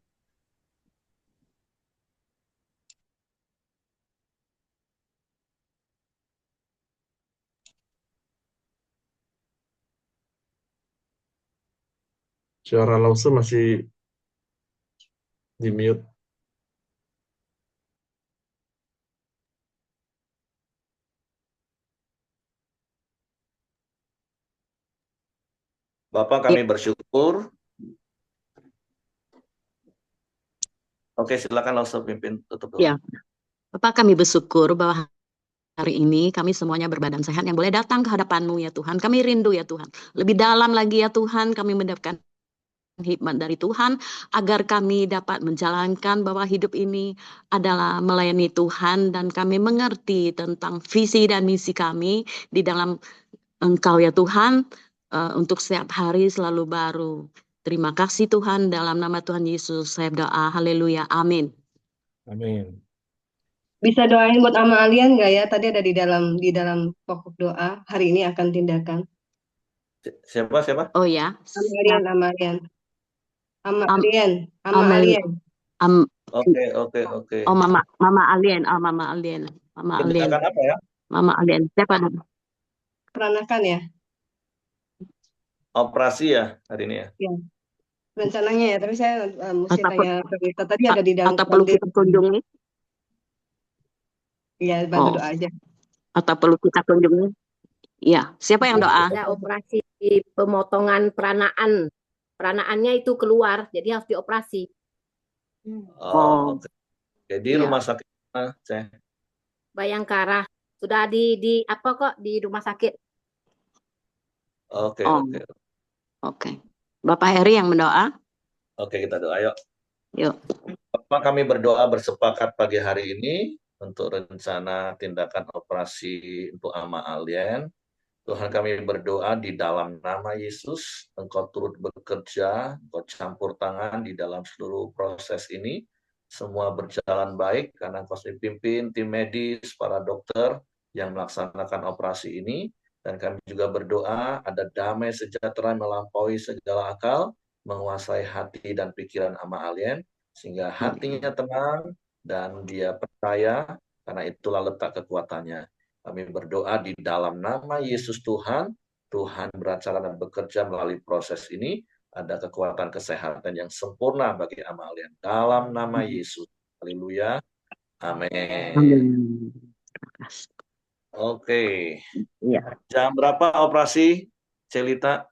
[SPEAKER 3] Suara Lausus masih di mute.
[SPEAKER 1] Bapak kami bersyukur. Oke, silakan langsung pimpin tutup doa.
[SPEAKER 2] Ya, Bapak kami bersyukur bahwa hari ini kami semuanya berbadan sehat yang boleh datang ke hadapan-Mu ya Tuhan. Kami rindu ya Tuhan. Lebih dalam lagi ya Tuhan kami mendapatkan hikmat dari Tuhan, agar kami dapat menjalankan bahwa hidup ini adalah melayani Tuhan, dan kami mengerti tentang visi dan misi kami di dalam Engkau ya Tuhan, untuk setiap hari selalu baru. Terima kasih Tuhan, dalam nama Tuhan Yesus saya berdoa, haleluya, amin.
[SPEAKER 4] Amin.
[SPEAKER 5] Bisa doain buat Ama Alian nggak ya? Tadi ada di dalam pokok doa, hari ini akan tindakan.
[SPEAKER 1] Siapa?
[SPEAKER 2] Oh ya,
[SPEAKER 5] Ama Alian.
[SPEAKER 1] Oke.
[SPEAKER 2] Oh, Mama Alien.
[SPEAKER 1] Tindakan apa ya?
[SPEAKER 2] Mama Alien. Siapa?
[SPEAKER 5] Peranakan ya?
[SPEAKER 1] Operasi ya hari ini ya?
[SPEAKER 5] Ya. Rencananya ya, tapi saya mesti tanya Rita. Tadi ada di dalam.
[SPEAKER 2] Atau perlu kita kunjungi?
[SPEAKER 5] Iya, bantu doa aja.
[SPEAKER 2] Atau perlu kita kunjungi? Iya, siapa yang doa?
[SPEAKER 6] Ada operasi pemotongan peranaan. Peranaannya itu keluar, jadi harus dioperasi.
[SPEAKER 1] Oke. Jadi rumah sakit mana, Ceh?
[SPEAKER 6] Bayangkara. Sudah di apa kok di rumah sakit.
[SPEAKER 2] Oke. Bapak Heri yang mendoa.
[SPEAKER 1] Oke, kita doa yuk.
[SPEAKER 2] Yuk.
[SPEAKER 1] Bapak, kami berdoa bersepakat pagi hari ini untuk rencana tindakan operasi untuk Ama Alien. Tuhan, kami berdoa di dalam nama Yesus, Engkau turut bekerja, Engkau campur tangan di dalam seluruh proses ini. Semua berjalan baik karena Engkau pimpin tim medis, para dokter yang melaksanakan operasi ini. Dan kami juga berdoa ada damai sejahtera melampaui segala akal, menguasai hati dan pikiran Ama Alien, sehingga hatinya tenang dan dia percaya, karena itulah letak kekuatannya. Kami berdoa di dalam nama Yesus Tuhan beracara dan bekerja melalui proses ini, ada kekuatan kesehatan yang sempurna bagi Ama Alien. Dalam nama Yesus. Haleluya. Amin. Oke.
[SPEAKER 2] Ya.
[SPEAKER 1] Jam berapa operasi, Celita?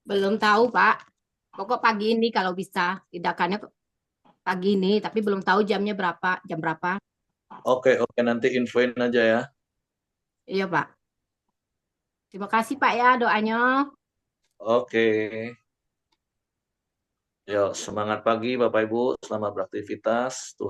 [SPEAKER 6] Belum tahu, Pak. Pokok pagi ini kalau bisa. Tindakannya pagi ini, tapi belum tahu jamnya berapa, jam berapa.
[SPEAKER 1] Oke, nanti infoin aja ya.
[SPEAKER 6] Iya, Pak. Terima kasih, Pak ya doanya.
[SPEAKER 1] Oke. Yuk, semangat pagi Bapak Ibu, selamat beraktivitas. Tuhan